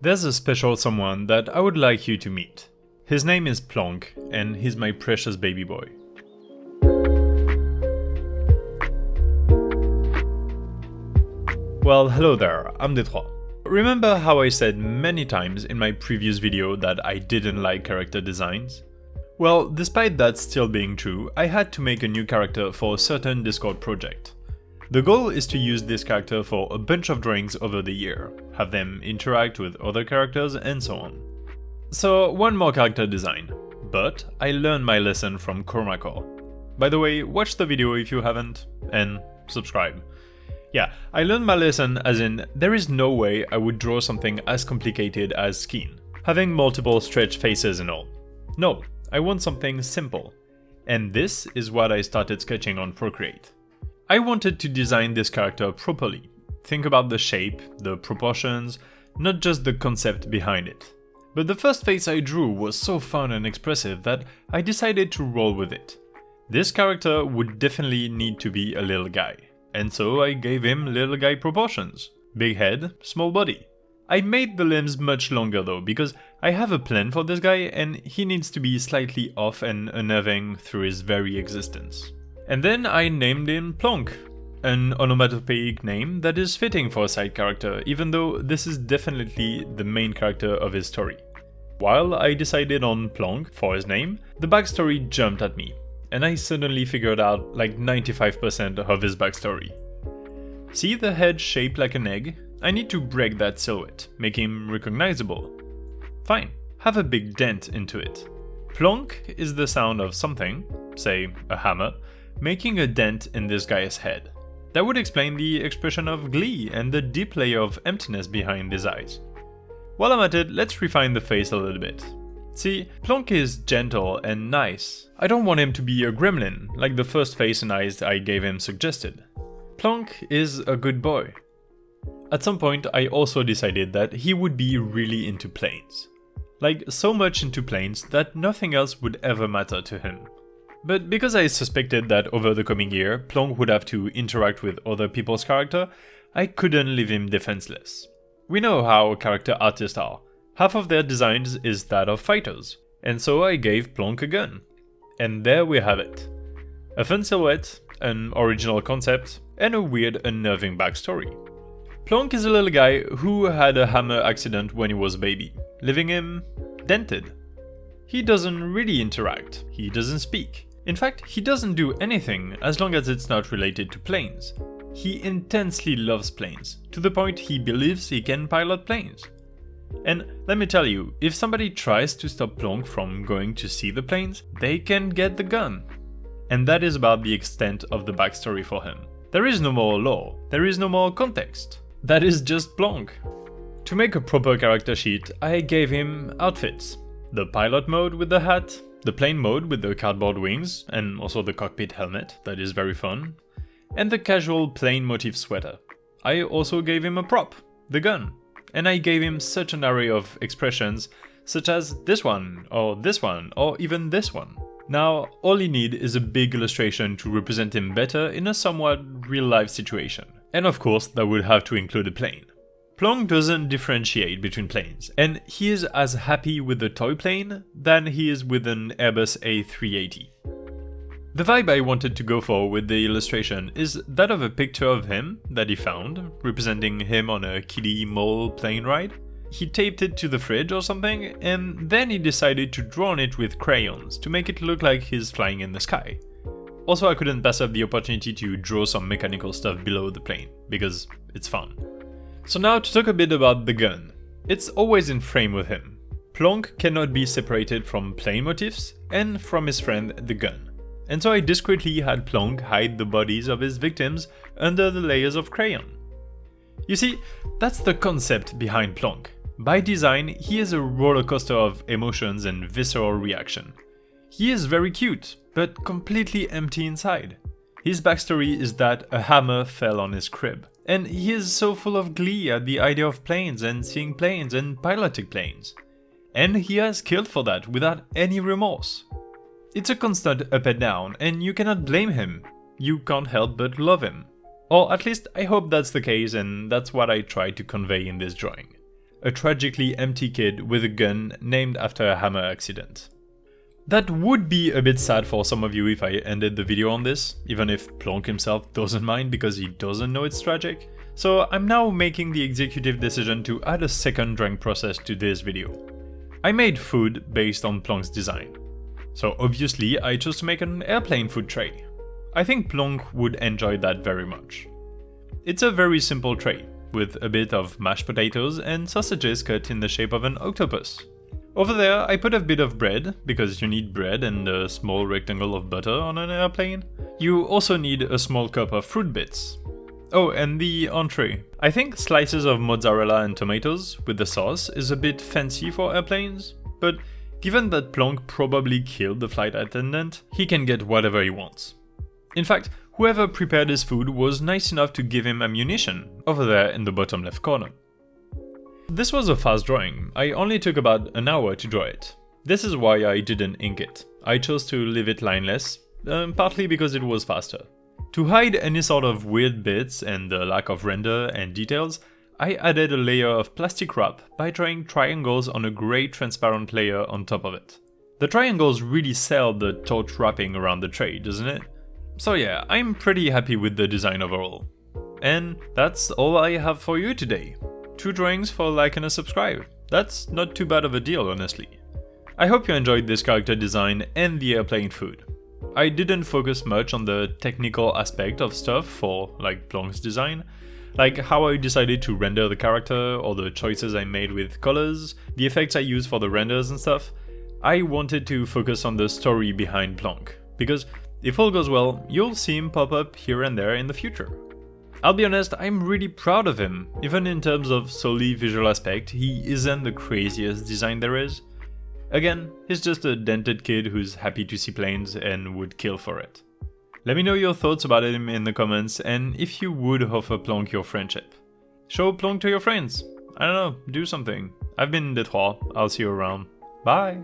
There's a special someone that I would like you to meet. His name is Plonk, and he's my precious baby boy. Well, hello there, I'm Détroit. Remember how I said many times in my previous video that I didn't like character designs? Well, despite that still being true, I had to make a new character for a certain Discord project. The goal is to use this character for a bunch of drawings over the year, have them interact with other characters and so on. So one more character design, but I learned my lesson from Chroma. By the way, watch the video if you haven't, and subscribe. Yeah, I learned my lesson as in, there is no way I would draw something as complicated as skin, having multiple stretched faces and all. No, I want something simple. And this is what I started sketching on Procreate. I wanted to design this character properly. Think about the shape, the proportions, not just the concept behind it. But the first face I drew was so fun and expressive that I decided to roll with it. This character would definitely need to be a little guy. And so I gave him little guy proportions. Big head, small body. I made the limbs much longer though, because I have a plan for this guy and he needs to be slightly off and unnerving through his very existence. And then I named him Plonk, an onomatopoeic name that is fitting for a side character, even though this is definitely the main character of his story. While I decided on Plonk for his name, the backstory jumped at me, and I suddenly figured out like 95% of his backstory. See the head shaped like an egg? I need to break that silhouette, make him recognizable. Fine, have a big dent into it. Plonk is the sound of something, say a hammer, making a dent in this guy's head. That would explain the expression of glee and the deep layer of emptiness behind his eyes. While I'm at it, let's refine the face a little bit. See, Plonk is gentle and nice. I don't want him to be a gremlin, like the first face and eyes I gave him suggested. Plonk is a good boy. At some point, I also decided that he would be really into planes. Like, so much into planes that nothing else would ever matter to him. But because I suspected that over the coming year, Plonk would have to interact with other people's character, I couldn't leave him defenseless. We know how character artists are. Half of their designs is that of fighters. And so I gave Plonk a gun. And there we have it. A fun silhouette, an original concept, and a weird, unnerving backstory. Plonk is a little guy who had a hammer accident when he was a baby, leaving him dented. He doesn't really interact, he doesn't speak. In fact, he doesn't do anything as long as it's not related to planes. He intensely loves planes, to the point he believes he can pilot planes. And let me tell you, if somebody tries to stop Plonk from going to see the planes, they can get the gun. And that is about the extent of the backstory for him. There is no more lore, there is no more context. That is just Plonk. To make a proper character sheet, I gave him outfits. The pilot mode with the hat, the plane mode with the cardboard wings, and also the cockpit helmet, that is very fun, and the casual plane motif sweater. I also gave him a prop, the gun, and I gave him such an array of expressions, such as this one, or even this one. Now, all you need is a big illustration to represent him better in a somewhat real-life situation. And of course, that would have to include a plane. Plonk doesn't differentiate between planes, and he is as happy with the toy plane than he is with an Airbus A380. The vibe I wanted to go for with the illustration is that of a picture of him that he found, representing him on a kiddie mall plane ride. He taped it to the fridge or something, and then he decided to draw on it with crayons to make it look like he's flying in the sky. Also, I couldn't pass up the opportunity to draw some mechanical stuff below the plane, because it's fun. So now to talk a bit about the gun. It's always in frame with him. Plonk cannot be separated from plane motifs and from his friend the gun. And so I discreetly had Plonk hide the bodies of his victims under the layers of crayon. You see, that's the concept behind Plonk. By design, he is a roller coaster of emotions and visceral reaction. He is very cute, but completely empty inside. His backstory is that a hammer fell on his crib, and he is so full of glee at the idea of planes and seeing planes and piloting planes. And he has killed for that without any remorse. It's a constant up and down, and you cannot blame him. You can't help but love him. Or at least I hope that's the case, and that's what I try to convey in this drawing. a tragically empty kid with a gun named after a hammer accident. That would be a bit sad for some of you if I ended the video on this, even if Plonk himself doesn't mind because he doesn't know it's tragic. So I'm now making the executive decision to add a second drawing process to this video. I made food based on Plonk's design. So obviously I chose to make an airplane food tray. I think Plonk would enjoy that very much. It's a very simple tray, with a bit of mashed potatoes and sausages cut in the shape of an octopus. Over there I put a bit of bread, because you need bread and a small rectangle of butter on an airplane. You also need a small cup of fruit bits. Oh, and the entree. I think slices of mozzarella and tomatoes with the sauce is a bit fancy for airplanes, but given that Plonk probably killed the flight attendant, he can get whatever he wants. In fact, whoever prepared his food was nice enough to give him ammunition, over there in the bottom left corner. This was a fast drawing. I only took about an hour to draw it. This is why I didn't ink it. I chose to leave it lineless, partly because it was faster. To hide any sort of weird bits and the lack of render and details, I added a layer of plastic wrap by drawing triangles on a grey transparent layer on top of it. The triangles really sell the torch wrapping around the tray, doesn't it? So yeah, I'm pretty happy with the design overall. And that's all I have for you today. 2 drawings for a like and a subscribe. That's not too bad of a deal, honestly. I hope you enjoyed this character design and the airplane food. I didn't focus much on the technical aspect of stuff for, like, Plonk's design, like how I decided to render the character or the choices I made with colors, the effects I used for the renders and stuff. I wanted to focus on the story behind Plonk, because if all goes well, you'll see him pop up here and there in the future. I'll be honest, I'm really proud of him. Even in terms of solely visual aspect, he isn't the craziest design there is. Again, he's just a dented kid who's happy to see planes and would kill for it. Let me know your thoughts about him in the comments and if you would offer Plonk your friendship. Show Plonk to your friends. I don't know, do something. I've been DaVinci, I'll see you around. Bye!